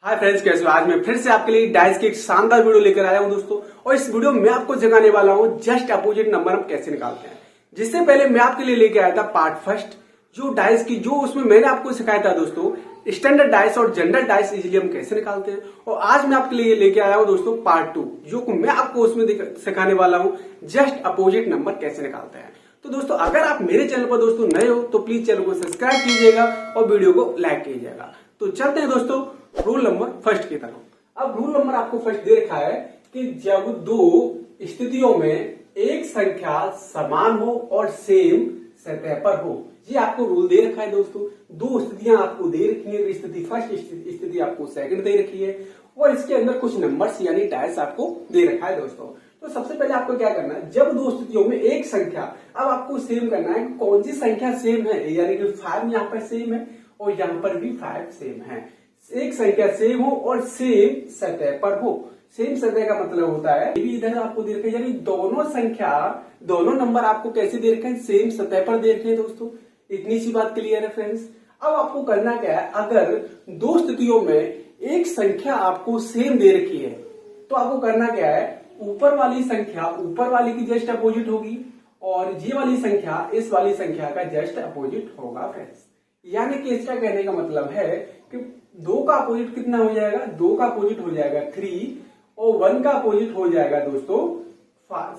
Hi friends, कैसे हो? आज मैं फिर से आपके लिए डाइस की एक शानदार वीडियो लेकर आया हूं दोस्तों। और इस वीडियो में मैं आपको सिखाने वाला हूं जस्ट अपोजिट नंबर हम कैसे निकालते हैं। जिससे पहले मैं आपके लिए लेके आया था पार्ट फर्स्ट, जो डाइस की जो उसमें मैंने आपको सिखाया था दोस्तों स्टैंडर्ड डाइस और जनरल डाइस इजीली हम कैसे निकालते हैं। और आज मैं आपके लिए लेके आया हूं दोस्तों पार्ट टू, जो मैं आपको उसमें सिखाने वाला हूं जस्ट अपोजिट नंबर कैसे निकालते हैं। तो दोस्तों अगर आप मेरे चैनल पर दोस्तों नए हो तो प्लीज चैनल को सब्सक्राइब कीजिएगा और वीडियो को लाइक कीजिएगा। तो चलते हैं दोस्तों रूल नंबर फर्स्ट की तरफ। अब रूल नंबर आपको फर्स्ट दे रखा है कि जब दो स्थितियों में एक संख्या समान हो और सेम सतह पर हो, ये आपको रूल दे रखा है दोस्तों। दो स्थितियां आपको दे रखी है, स्थिति फर्स्ट, स्थिति आपको सेकंड दे रखी है और इसके अंदर कुछ नंबर्स यानी डाइस आपको दे रखा है दोस्तों। तो सबसे पहले आपको क्या करना है, जब दो स्थितियों में एक संख्या, अब आपको सेम करना है कौन सी संख्या सेम है, यानी कि 5 यहाँ पर सेम है और यहाँ पर भी 5 सेम है। एक संख्या सेम हो और सेम सतह पर हो। सेम सतह का मतलब होता है इधर आपको दे रखे, यानी दोनों संख्या, दोनों नंबर आपको कैसे दे रखे हैं, सेम सतह पर दे रखे हैं दोस्तों। इतनी सी बात क्लियर है फ्रेंड्स। अब आपको करना क्या है, अगर दो स्थितियों में एक संख्या आपको सेम दे रखी है तो आपको करना क्या है, ऊपर वाली संख्या ऊपर वाली की जस्ट अपोजिट होगी और ये वाली संख्या इस वाली संख्या का जस्ट अपोजिट होगा फ्रेंड्स। यानी कि इसका कहने का मतलब है कि 2 का अपोजिट कितना हो जाएगा, 2 का अपोजिट हो जाएगा 3 और 1 का अपोजिट हो जाएगा दोस्तों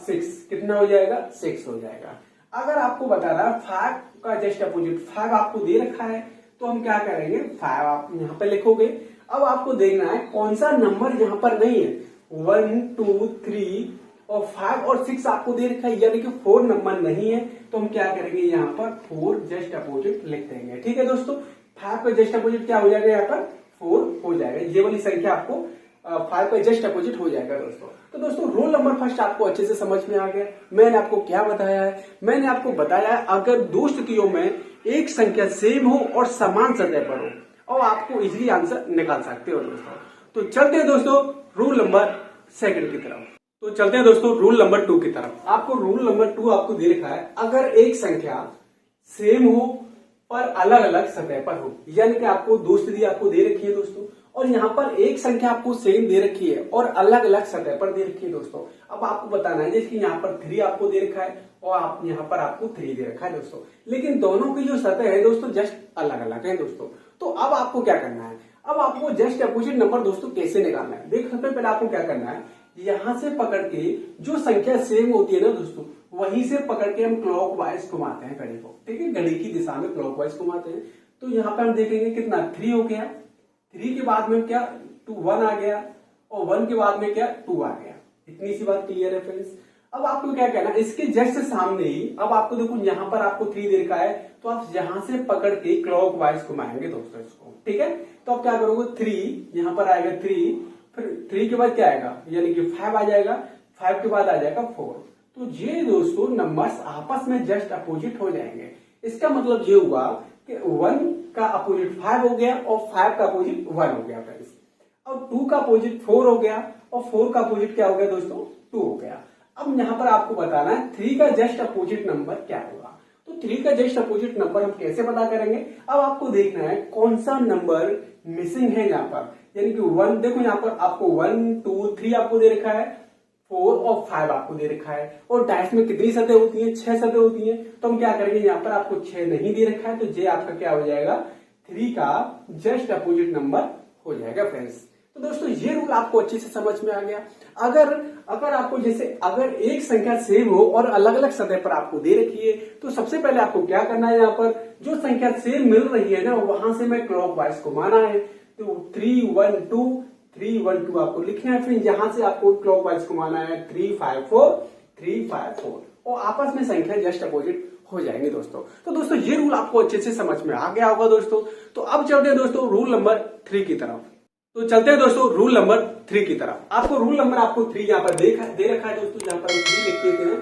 6। कितना हो जाएगा, 6 हो जाएगा। अगर आपको बताना 5 का जस्ट अपोजिट 5 आपको दे रखा है तो हम क्या करेंगे, 5 आप यहाँ पे लिखोगे। अब आपको देखना है कौन सा नंबर यहाँ पर नहीं है, 1 2 3 और 5 और 6 आपको दे रखा है, यानी कि 4 नंबर नहीं है। तो हम क्या करेंगे, यहाँ पर 4 जस्ट अपोजिट लिख देंगे। ठीक है दोस्तों, 5 का जस्ट अपोजिट क्या हो जाएगा, यहाँ पर 4 हो जाएगा। ये वाली संख्या आपको 5 का जस्ट अपोजिट हो जाएगा दोस्तों। तो दोस्तों रूल नंबर फर्स्ट आपको अच्छे से समझ में आ गया। मैंने आपको क्या बताया है, मैंने आपको बताया है अगर दो स्थितियों में एक संख्या सेम हो और समान सतह पर हो और आपको इजिली आंसर निकाल सकते हो दोस्तों। तो चलते हैं दोस्तों रूल नंबर सेकंड की तरफ। तो चलते हैं दोस्तों रूल नंबर 2 की तरफ। आपको रूल नंबर 2 आपको दे रखा है, अगर एक संख्या सेम हो और अलग अलग सतह पर हो, यानी कि आपको दो स्थिति आपको दे रखी है दोस्तों और यहाँ पर एक संख्या आपको सेम दे रखी है और अलग अलग सतह पर दे रखी है दोस्तों। अब आपको बताना है जैसे कि यहाँ पर 3 आपको दे रखा है और आप यहाँ पर आपको 3 दे रखा है दोस्तों, लेकिन दोनों की जो सतह है दोस्तों जस्ट अलग अलग है दोस्तों। तो अब आपको क्या करना है, अब आपको जस्ट अपोजिट नंबर दोस्तों कैसे निकालना है। देख सबसे पहले आपको क्या करना है, यहां से पकड़ के जो संख्या सेम होती है ना दोस्तों, वहीं से पकड़ के हम क्लॉकवाइज घुमाते हैं घड़ी को। ठीक है, घड़ी की दिशा में क्लॉकवाइज घुमाते हैं। तो यहाँ पे हम देखेंगे कितना 3 हो गया, 3 के बाद में क्या 1 आ गया और 1 के बाद में क्या 2 आ गया। इतनी सी बात क्लियर है फ्रेंड्स। अब आपको क्या कहना है, इसके जस्ट सामने ही अब आपको देखो यहाँ पर आपको 3 दे रखा है तो आप यहां से पकड़ के क्लॉकवाइज घुमाएंगे दोस्तों इसको। ठीक है, तो आप क्या करोगे, 3 यहाँ पर आएगा 3, फिर 3 के बाद क्या आएगा, यानी कि 5 आ जाएगा, 5 के बाद आ जाएगा 4। तो ये दोस्तों नंबर्स आपस में जस्ट अपोजिट हो जाएंगे। इसका मतलब ये हुआ कि 1 का अपोजिट 5 हो गया और 5 का अपोजिट 1 हो गया फ्रेंड्स। और 2 का अपोजिट 4 हो गया और 4 का अपोजिट क्या हो गया दोस्तों, 2 हो गया। अब यहाँ पर आपको बताना है 3 का जस्ट अपोजिट नंबर क्या होगा। तो 3 का जस्ट अपोजिट नंबर हम कैसे पता करेंगे, अब आपको देखना है कौन सा नंबर मिसिंग है यहाँ पर, यानी कि 1, देखो यहाँ पर आपको 1 2 3 आपको दे रखा है, 4 और 5 आपको दे रखा है और डाइस में कितनी सतह होती है, 6 सतह होती है। तो हम क्या करेंगे, यहाँ पर आपको 6 नहीं दे रखा है तो ये आपका क्या हो जाएगा, 3 का जस्ट अपोजिट नंबर हो जाएगा फ्रेंड्स। तो दोस्तों ये रूल आपको अच्छे से समझ में आ गया। अगर आपको जैसे अगर एक संख्या सेम हो और अलग अलग सतह पर आपको दे रखी है तो सबसे पहले आपको क्या करना है, यहाँ पर जो संख्या सेम मिल रही है ना वहां से मैं क्लॉकवाइज घुमाना है। तो 3 1 2 3 1 2 आपको लिखना है, फिर यहां से आपको क्लॉकवाइज घुमाना है 3 5 4 3 5 4 और आपस में संख्या जस्ट अपोजिट हो जाएंगे दोस्तों। तो दोस्तों ये रूल आपको अच्छे से समझ में आ गया होगा दोस्तों। तो अब चलते हैं दोस्तों रूल नंबर 3 की तरफ। तो चलते हैं दोस्तों रूल नंबर 3 की तरफ। आपको रूल नंबर आपको 3 यहाँ पर दे रखा है दोस्तों, यहाँ पर हम 3 लिख देते हैं।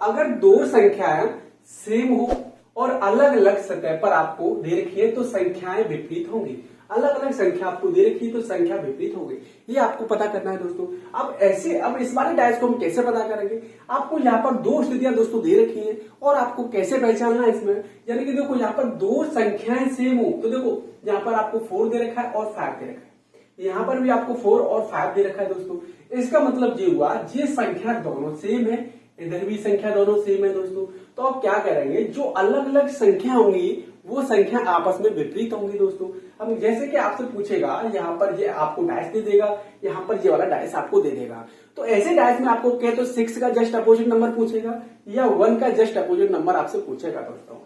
अगर दो संख्याएं सेम हो और अलग अलग सतह पर आपको दे रखी है तो संख्याएं विपरीत होंगी। अलग अलग संख्या आपको दे रखी है तो संख्या विपरीत होगी, ये आपको पता करना है दोस्तों। अब इस वाले डाइस को हम कैसे पता करेंगे, आपको यहाँ पर दो स्थितियां दोस्तों दे रखी हैं और आपको कैसे पहचानना है इसमें, यानी कि देखो यहाँ पर दो संख्याएं सेम हो तो देखो यहाँ पर आपको 4 दे रखा है और 5 दे रखा है। यहाँ पर भी आपको 4 और 5 दे रखा है दोस्तों। इसका मतलब ये हुआ ये संख्या दोनों सेम है, इधर भी संख्या दोनों सेम है दोस्तों। तो आप क्या करेंगे, जो अलग अलग संख्या होंगी वो संख्या आपस में विपरीत होंगी दोस्तों। अब जैसे कि आपसे पूछेगा, यहाँ पर ये आपको डाइस दे देगा, यहाँ पर ये वाला डाइस आपको दे देगा। तो ऐसे डाइस में आपको कहे तो 6 का जस्ट अपोजिट नंबर पूछेगा या 1 का जस्ट अपोजिट नंबर आपसे पूछेगा दोस्तों।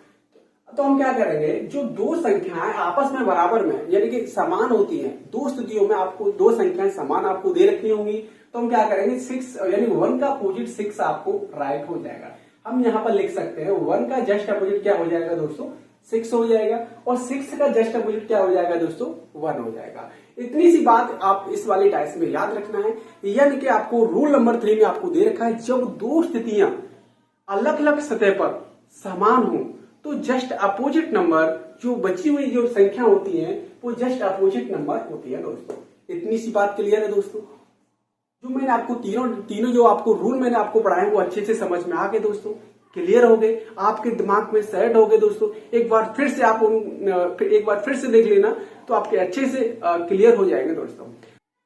तो हम क्या करेंगे, जो दो संख्याएं आपस में बराबर में यानी कि समान होती हैं, दो स्थितियों में आपको दो संख्याएं समान आपको दे रखी होंगी, तो हम क्या करेंगे 6 यानी 1 का अपोजिट 6 आपको राइट हो जाएगा। हम यहाँ पर लिख सकते हैं 1 का जस्ट अपोजिट क्या हो जाएगा दोस्तों, 6 हो जाएगा, और 6 का जस्ट अपोजिट क्या हो जाएगा दोस्तों, 1 हो जाएगा। इतनी सी बात आप इस वाली डाइस में याद रखना है। यानी कि आपको रूल नंबर 3 में आपको दे रखा है, जब दो स्थितियां अलग अलग सतह पर समान हो तो जस्ट अपोजिट नंबर, जो बची हुई जो संख्या होती है वो जस्ट अपोजिट नंबर होती है दोस्तों। इतनी सी बात क्लियर है दोस्तों। जो मैंने आपको तीनों जो आपको रूल मैंने आपको पढ़ाए वो अच्छे से समझ में आ गए दोस्तों, क्लियर हो गए, आपके दिमाग में सेट हो गए दोस्तों। एक बार फिर से देख लेना तो आपके अच्छे से क्लियर हो जाएंगे दोस्तों।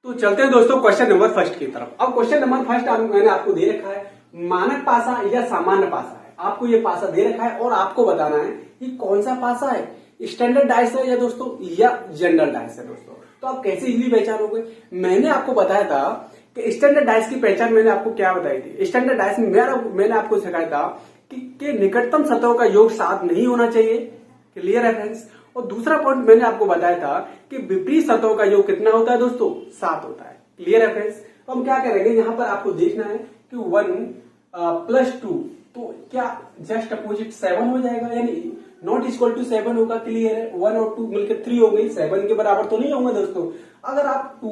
तो चलते हैं दोस्तों क्वेश्चन नंबर फर्स्ट की तरफ। अब क्वेश्चन नंबर फर्स्ट मैंने आपको दे रखा है, मानक पासा या सामान्य पासा है। आपको ये पासा दे रखा है और आपको बताना है कि कौन सा पासा है, स्टैंडर्ड डाइस है या दोस्तों या जनरल डाइस है दोस्तों। तो आप कैसे इजीली पहचानोगे, मैंने आपको बताया था कि स्टैंडर्ड डाइस की पहचान मैंने आपको क्या बताई थी। स्टैंडर्ड डाइस में मैंने आपको सिखाया था कि निकटतम सतहों का योग 7 नहीं होना चाहिए, क्लियर है फ्रेंड्स। और दूसरा पॉइंट मैंने आपको बताया था कि विपरीत सतहों का योग कितना होता है दोस्तों, 7 होता है, क्लियर है फ्रेंड्स। तो हम क्या करेंगे, यहाँ पर आपको देखना है कि 1 + 2 तो क्या जस्ट अपोजिट 7 हो जाएगा, यानी नॉट इक्वल टू 7 होगा, क्लियर है। 1 और 2 मिलकर 3 हो गई, 7 के बराबर तो नहीं होंगे दोस्तों। अगर आप 2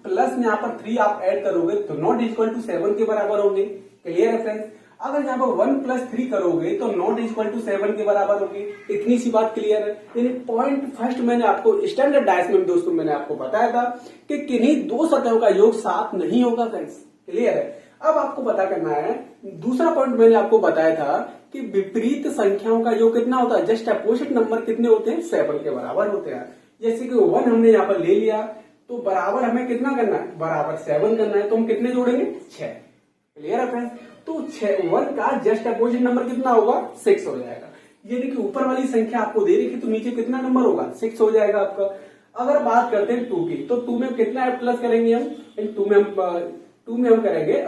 प्लस यहाँ पर 3 आप ऐड करोगे तो नॉट इक्वल टू 7 के बराबर होंगे, क्लियर है फ्रेंड्स। अगर यहाँ पर 1 + 3 करोगे तो नॉट इक्वल टू 7 के बराबर होगी। इतनी सी बात क्लियर है। यानी पॉइंट फर्स्ट मैंने आपको स्टैंडर्ड डाइस में दोस्तों मैंने आपको बताया था कि किन्हीं दो सतहों का योग 7 नहीं होगा फ्रेंड्स, क्लियर है। अब आपको पता करना है, दूसरा पॉइंट मैंने आपको बताया था कि विपरीत संख्याओं का योग कितना होता है, जस्ट अपोजिट नंबर कितने होते हैं, 7 के बराबर होते हैं। जैसे कि 1 हमने यहाँ पर ले लिया तो बराबर हमें कितना करना है, बराबर 7 करना है, तो हम कितने जोड़ेंगे, 6, क्लियर है फ्रेंड्स। तो 1 का जस्ट अपोजिट नंबर कितना होगा, 6 हो जाएगा। ये देखिए ऊपर वाली संख्या आपको दे रही थी तो नीचे कितना नंबर होगा, 6 हो जाएगा आपका। अगर बात करते हैं 2 की, तो 2 में कितना प्लस करेंगे हम, 2 में हम करेंगे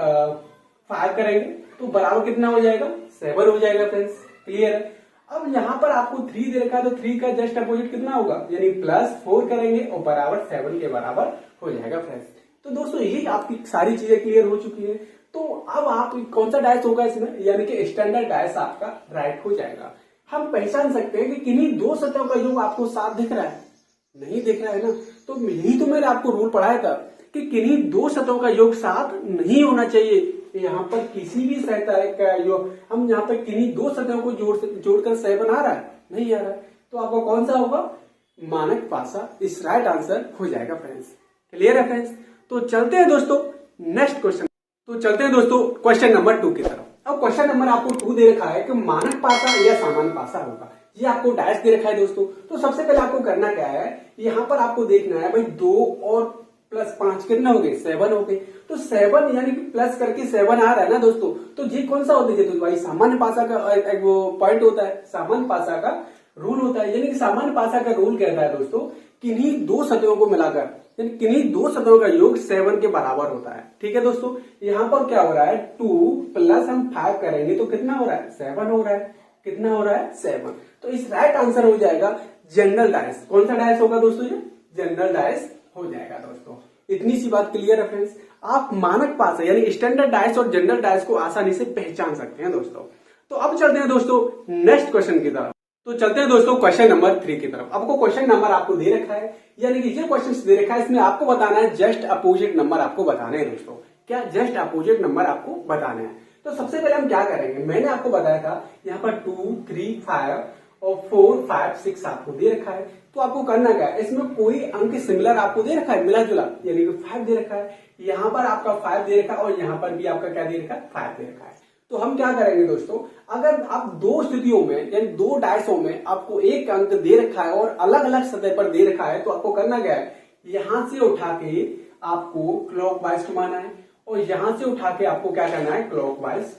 5 करेंगे तो बराबर कितना हो जाएगा, 7 हो जाएगा फ्रेंड्स, क्लियर है। अब यहाँ पर आपको 3 दे रखा है तो 3 का जस्ट अपोजिट कितना होगा, यानी +4 करेंगे और बराबर 7 के बराबर हो जाएगा फ्रेंड्स। तो दोस्तों यही आपकी सारी चीजें क्लियर हो चुकी है। तो अब आप कौन सा डाइस होगा इसमें, यानी कि स्टैंडर्ड डाइस आपका राइट हो जाएगा। हम पहचान सकते हैं कि किन्हीं दो सतहों का योग आपको 7 दिख रहा है, नहीं दिख रहा है ना, तो यही तो मैंने आपको रूल पढ़ाया था कि किन्हीं दो सतहों का योग 7 नहीं होना चाहिए। यहाँ पर किसी भी सतह का योग, हम यहाँ पर किन्हीं दो सतहों को जोड़कर 7 आ रहा है, नहीं आ रहा है, तो आपका कौन सा होगा, मानक पासा इस राइट आंसर हो जाएगा फ्रेंड्स, क्लियर है फ्रेंड्स। तो चलते हैं दोस्तों नेक्स्ट क्वेश्चन। तो चलते हैं दोस्तों क्वेश्चन नंबर 2 की तरफ। अब क्वेश्चन नंबर आपको 2 दे रखा है कि मानक पासा या सामान्य पासा होगा। ये आपको डाइस दे रखा है दोस्तों। तो सबसे पहले आपको करना क्या है, यहाँ पर आपको देखना है भाई 2 और +5 कितना हो गए, 7 हो गए। तो 7 यानी कि प्लस करके 7 आ रहा है ना दोस्तों, तो ये कौन सा होता है, तो भाई सामान्य पासा का एक वो पॉइंट होता है, सामान्य पासा का रूल होता है। यानी कि सामान्य पासा का रूल कहता है दोस्तों, किन्हीं दो सतहों को मिलाकर यानी किन्हीं दो सतहों का योग 7 के बराबर होता है, ठीक है दोस्तों। यहाँ पर क्या हो रहा है, 2 प्लस हम 5 करेंगे तो कितना हो रहा है, 7 हो रहा है, कितना हो रहा है, 7। तो इस राइट आंसर हो जाएगा जनरल डाइस। कौन सा डाइस होगा दोस्तों, ये जनरल डाइस हो जाएगा दोस्तों। इतनी सी बात क्लियर है फ्रेंड्स। आप मानक पासा यानी स्टैंडर्ड डाइस और जनरल डाइस को आसानी से पहचान सकते हैं दोस्तों। तो अब चलते हैं दोस्तों नेक्स्ट क्वेश्चन की तरफ। तो चलते हैं दोस्तों क्वेश्चन नंबर 3 की तरफ। आपको क्वेश्चन नंबर आपको दे रखा है, यानी कि ये क्वेश्चन दे रखा है, इसमें आपको बताना है जस्ट अपोजिट नंबर आपको बताने हैं दोस्तों। क्या जस्ट अपोजिट नंबर आपको बताना है। तो सबसे पहले हम क्या करेंगे, मैंने आपको बताया था यहाँ पर 2, 3, 5 और 4, 5, 6 आपको दे रखा है। तो आपको करना क्या है, इसमें कोई अंक सिमिलर आपको दे रखा है, मिला जुला, यानी कि 5 दे रखा है, यहाँ पर आपका 5 दे रखा है और यहाँ पर भी आपका क्या दे रखा है, 5 दे रखा है। तो हम क्या करेंगे दोस्तों, अगर आप दो स्थितियों में यानी दो डाइसों में आपको एक अंक दे रखा है और अलग अलग सतह पर दे रखा है, तो आपको करना क्या है यहां से उठा के आपको क्लॉकवाइज घुमाना है और यहां से उठा के आपको क्या करना है, क्लॉकवाइज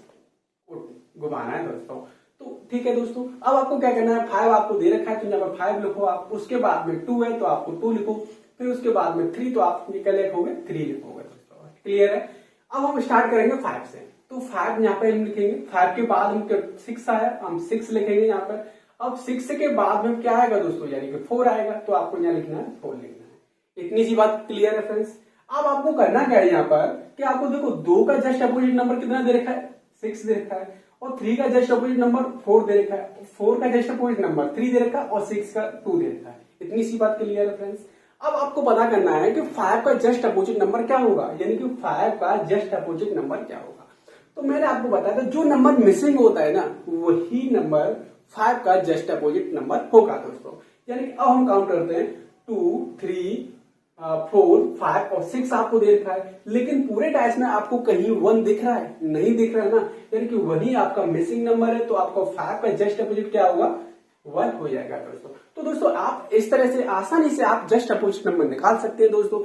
घुमाना है दोस्तों। तो ठीक है दोस्तों, अब आपको क्या करना है, 5 आपको दे रखा है तो यहाँ पर 5 लिखो आप, उसके बाद में 2 है तो आपको 2 लिखो, फिर उसके बाद में 3 तो आप क्या लिखोगे, 3 लिखोगे दोस्तों। क्लियर है। अब हम स्टार्ट करेंगे 5 से, तो 5 यहाँ पे हम लिखेंगे, 5 के बाद हम 6 आया, हम 6 लिखेंगे यहाँ पर। अब 6 के बाद में क्या आएगा दोस्तों, यानी कि 4 आएगा, तो आपको यहाँ लिखना है 4 लिखना है। इतनी सी बात क्लियर है फ्रेंड्स। अब आपको करना क्या है यहाँ पर कि आपको देखो 2 का जस्ट अपोजिट नंबर कितना दे रखा है, 6 दे रखा है, और 3 का जस्ट अपोजिट नंबर 4 दे रखा है, 4 का जस्ट अपोजिट नंबर 3 दे रखा है, और 6 का 2 दे रखा है। इतनी सी बात क्लियर है फ्रेंड्स। अब आपको पता करना है कि 5 का जस्ट अपोजिट नंबर क्या होगा, यानी कि 5 का जस्ट अपोजिट नंबर क्या होगा। तो मैंने आपको बताया था जो नंबर मिसिंग होता है ना, वही नंबर 5 का जस्ट अपोजिट नंबर होगा दोस्तों। यानी कि अब हम काउंट करते हैं 2, 3, 4, 5 और 6 आपको दे रखा है, लेकिन पूरे डायस में आपको कहीं 1 दिख रहा है, नहीं दिख रहा है ना, यानी कि वही आपका मिसिंग नंबर है, तो आपका 5 का जस्ट अपोजिट क्या होगा, 1 हो जाएगा दोस्तों। तो दोस्तों आप इस तरह से आसानी से आप जस्ट अपोजिट नंबर निकाल सकते हैं दोस्तों।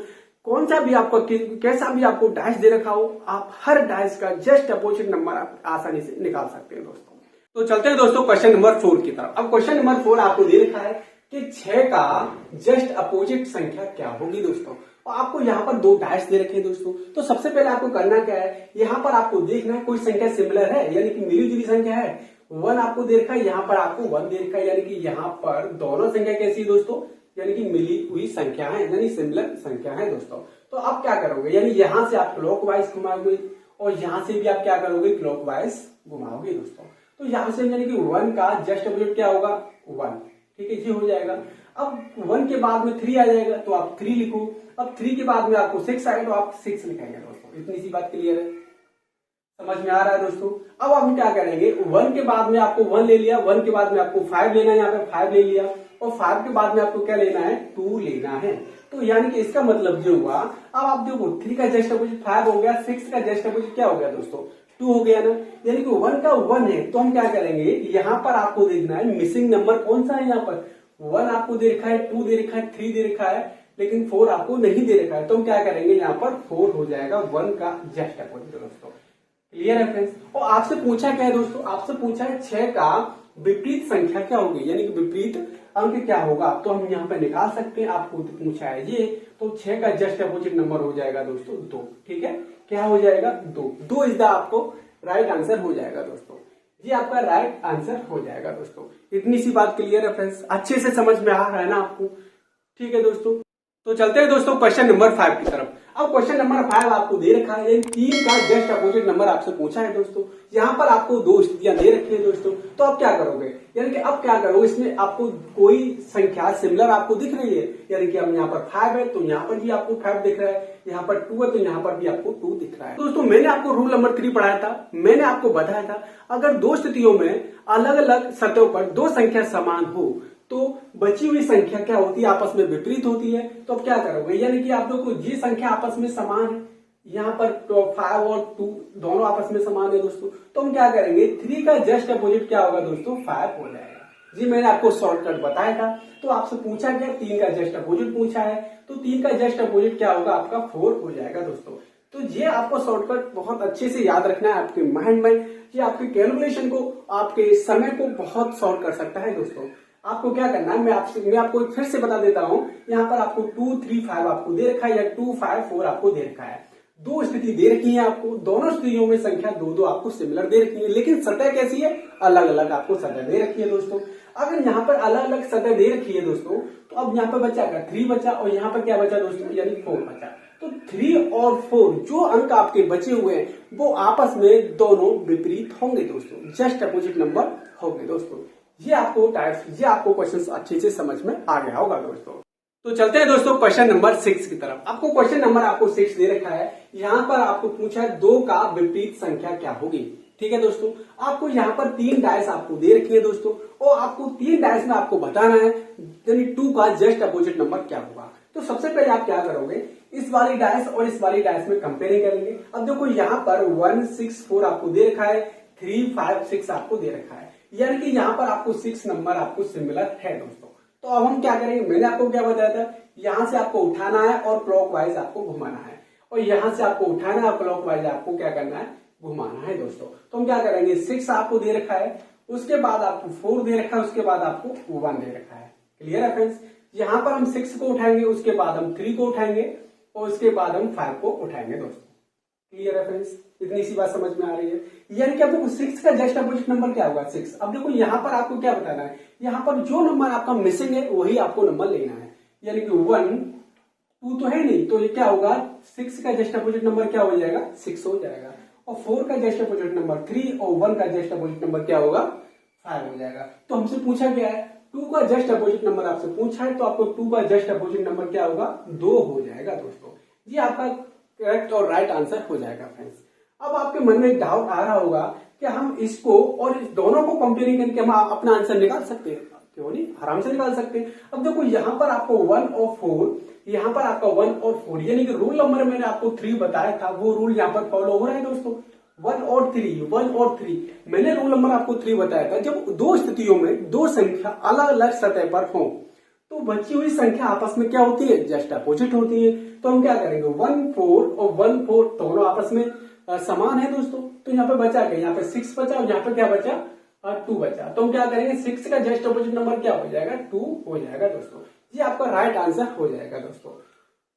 कौन सा भी आपका कैसा भी आपको डायस दे रखा हो, आप हर डायस का जस्ट अपोजिट नंबर आप आसानी से निकाल सकते हैं दोस्तों। तो चलते हैं दोस्तों क्वेश्चन नंबर 4 की तरफ। अब क्वेश्चन नंबर 4 आपको दे रखा है कि 6 का जस्ट अपोजिट संख्या क्या होगी दोस्तों। और आपको यहाँ पर 2 डायस दे रखे हैं दोस्तों। तो सबसे पहले आपको करना क्या है, यहाँ पर आपको देखना है कोई संख्या सिमिलर है, यानी कि मिली जुली संख्या है। 1 आपको दे रखा है, यहाँ पर आपको 1 दे रखा है, यानी कि यहाँ पर दोनों संख्या कैसी है दोस्तों, यानी कि मिली हुई संख्या है, यानी सिमिलर संख्या है दोस्तों। तो आप क्या करोगे, यानी यहां से आप क्लॉकवाइज घुमाओगे और यहां से भी आप क्या करोगे, क्लॉकवाइज घुमाओगे दोस्तों। तो यहां से यानी कि 1 का जस्ट अपोजिट क्या होगा, 1। ठीक है, ये हो जाएगा। अब 1 के बाद में 3 आ जाएगा तो आप 3 लिखो। अब 3 के बाद में आपको 6 आएगा तो आप 6 लिखेंगे दोस्तों। इतनी सी बात क्लियर है, समझ में आ रहा है दोस्तों। अब हम क्या करेंगे, 1 के बाद में आपको 1 ले लिया, 1 के बाद में आपको 5 लेना है, यहाँ पे 5 ले लिया, और 5 के बाद में आपको क्या लेना है, 2 लेना है। तो यानी कि इसका मतलब जो हुआ, अब आप देखो 3 का जस्ट अपोजिट 5 हो गया, 6 का जस्ट अपोजिट क्या हो गया दोस्तों, 2 हो गया ना। यानी कि 1 का 1 है, तो हम क्या करेंगे, यहाँ पर आपको देखना है मिसिंग नंबर कौन सा है। यहाँ पर 1 आपको दे रखा है, 2 दे रखा है, 3 दे रखा है, लेकिन 4 आपको नहीं दे रखा है, तो हम क्या करेंगे, यहाँ पर 4 हो जाएगा 1 का जस्ट अपोजिट दोस्तों। क्लियर है फ्रेंड्स। और आपसे पूछा क्या है दोस्तों, आपसे पूछा है 6 का विपरीत संख्या क्या होगी, यानी कि विपरीत अंक क्या होगा। तो हम यहाँ पे निकाल सकते हैं, आपको पूछा है ये, तो 6 का जस्ट अपोजिट नंबर हो जाएगा दोस्तों 2। ठीक है, क्या हो जाएगा, 2। 2 इज द आपको राइट आंसर हो जाएगा दोस्तों। ये आपका राइट आंसर हो जाएगा दोस्तों। इतनी सी बात क्लियर है फ्रेंड्स, अच्छे से समझ में आ रहा है ना आपको। ठीक है दोस्तों, तो चलते हैं दोस्तों क्वेश्चन नंबर 5 की तरफ। अब क्वेश्चन नंबर 5 आपको दे रखा है, 3 का जस्ट अपोजिट नंबर आपसे पूछा है दोस्तों। यहाँ पर आपको 2 स्थितियां दे रखी है दोस्तों। तो आप क्या करोगे, यानी कि अब क्या करोगे, इसमें आपको कोई संख्या सिमिलर आपको दिख रही है, यानी कि अब यहाँ पर 5 है तो यहाँ पर भी आपको 5 दिख रहा है, यहाँ पर 2 है तो यहाँ पर भी आपको 2 दिख रहा है दोस्तों। मैंने आपको रूल नंबर 3 पढ़ाया था, मैंने आपको बताया था अगर 2 स्थितियों में अलग अलग सतहों पर 2 संख्या समान हो तो बची हुई संख्या क्या होती है, आपस में विपरीत होती है। तो अब क्या करोगे, यानी कि आप देखो ये संख्या आपस में समान है, यहाँ पर 5 और 2 दोनों आपस में समान है दोस्तों। तो हम क्या करेंगे, 3 का जस्ट अपोजिट क्या होगा दोस्तों, 5 हो जाएगा। जी मैंने आपको शॉर्टकट बताया था। तो आपसे पूछा गया 3 का जस्ट अपोजिट पूछा है, तो 3 का जस्ट अपोजिट क्या होगा, आपका 4 हो जाएगा दोस्तों। तो ये आपको शॉर्टकट बहुत अच्छे से याद रखना है आपके माइंड में, ये आपके कैलकुलेशन को, आपके समय को बहुत शॉर्ट कर सकता है दोस्तों। आपको क्या करना है, मैं आपको फिर से बता देता हूं। यहाँ पर आपको 2, 3, 5 आपको दे रखा है, या 2, 5, 4 आपको दे रखा है। 2 स्थिति दे रखी है आपको, दोनों स्थितियों में संख्या 2 आपको सिमिलर दे रखी है, लेकिन सतह कैसी है, अलग अलग आपको सतह दे रखी है दोस्तों। अगर यहाँ पर अलग अलग सतह दे रखी है दोस्तों, तो अब यहाँ पर बचा क्या, 3 बचा, और यहाँ पर क्या बचा दोस्तों, यानी 4 बचा। तो 3 और 4 जो अंक आपके बचे हुए हैं वो आपस में दोनों विपरीत होंगे दोस्तों, जस्ट अपोजिट नंबर होंगे दोस्तों। ये आपको क्वेश्चन अच्छे से समझ में आ गया होगा दोस्तों। तो चलते हैं दोस्तों क्वेश्चन नंबर 6 की तरफ। आपको क्वेश्चन नंबर आपको 6 दे रखा है, यहाँ पर आपको पूछा है 2 का विपरीत संख्या क्या होगी। ठीक है दोस्तों, आपको यहाँ पर 3 डायस आपको दे रखी है दोस्तों, और आपको 3 डायस में आपको बताना है यानी 2 का जस्ट अपोजिट नंबर क्या होगा। तो सबसे पहले आप क्या करोगे, इस वाली डायस और इस वाली डायस में कंपेयरिंग करेंगे। अब देखो यहाँ पर 1, 6, 4 आपको दे रखा है, 3, 5, 6 आपको दे रखा है, यानी कि यहाँ पर आपको 6 नंबर आपको सिमिलर है दोस्तों। तो अब हम क्या करेंगे, मैंने आपको क्या बताया था, यहां से आपको उठाना है और क्लॉकवाइज आपको घुमाना है, और यहां से आपको उठाना है और क्लॉकवाइज आपको क्या करना है, घुमाना है दोस्तों। तो हम क्या करेंगे, 6 आपको दे रखा है, उसके बाद आपको 4 दे रखा है, उसके बाद आपको 1 दे रखा है। क्लियर है फ्रेंड्स। यहाँ पर हम 6 को उठाएंगे, उसके बाद हम 3 को उठाएंगे और उसके बाद हम 5 को उठाएंगे दोस्तों। क्लियर है फ्रेंड्स, इतनी सी बात समझ में आ रही है। यानी कि आपको 6 का जस्ट अपोजिट नंबर क्या होगा, 6। अब देखो यहाँ पर आपको क्या बताना है, यहाँ पर जो नंबर आपका मिसिंग है वही आपको नंबर लेना है। यानी कि 1 2 तो है नहीं, तो ये क्या होगा, 6 का जस्ट अपोजिट नंबर क्या हो जाएगा, 6 हो जाएगा। और 4 का जस्ट अपोजिट नंबर 3 और 1 का जस्ट अपोजिट नंबर क्या होगा, 5 हो जाएगा। तो हमसे पूछा गया है 2 का जस्ट अपोजिट नंबर आपसे पूछा है, तो आपको 2 का जस्ट अपोजिट नंबर क्या होगा, 2 हो जाएगा दोस्तों। ये आपका करेक्ट और राइट आंसर हो जाएगा फ्रेंड्स। अब आपके मन में एक डाउट आ रहा होगा कि हम इसको और इस दोनों को कंपेयरिंग करके हम अपना आंसर निकाल सकते हैं, क्यों नहीं, आराम से निकाल सकते हैं। अब देखो यहाँ पर आपको 1 और 4, यहाँ पर आपका 1 और 4, यानी कि रूल नंबर मैंने आपको 3 बताया था, वो रूल यहाँ पर फॉलो हो रहा है दोस्तों। 1 और 3 मैंने रूल नंबर आपको 3 बताया था। जब दो स्थितियों में दो संख्या अलग अलग सतह पर हो तो बची हुई संख्या आपस में क्या होती है, जस्ट अपोजिट होती है। तो हम क्या करेंगे, 1 4 और 1 4 दोनों आपस में समान है दोस्तों। तो यहाँ पे बचा क्या, यहाँ पे 6 बचा और यहाँ पे क्या बचा, 2 बचा। तो हम क्या करेंगे, 6 का जस्ट अपोजिट नंबर क्या हो जाएगा, 2 हो जाएगा दोस्तों। ये आपका राइट आंसर हो जाएगा दोस्तों।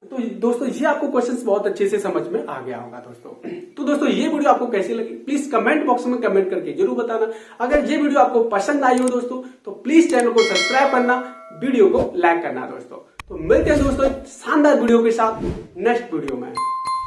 तो दोस्तों ये आपको क्वेश्चंस बहुत अच्छे से समझ में आ गया होगा दोस्तों। तो दोस्तों ये वीडियो आपको कैसी लगी प्लीज कमेंट बॉक्स में कमेंट करके जरूर बताना। अगर ये वीडियो आपको पसंद आई हो दोस्तों तो प्लीज चैनल को सब्सक्राइब करना, वीडियो को लाइक करना दोस्तों। तो मिलते हैं दोस्तों एक शानदार वीडियो के साथ नेक्स्ट वीडियो में।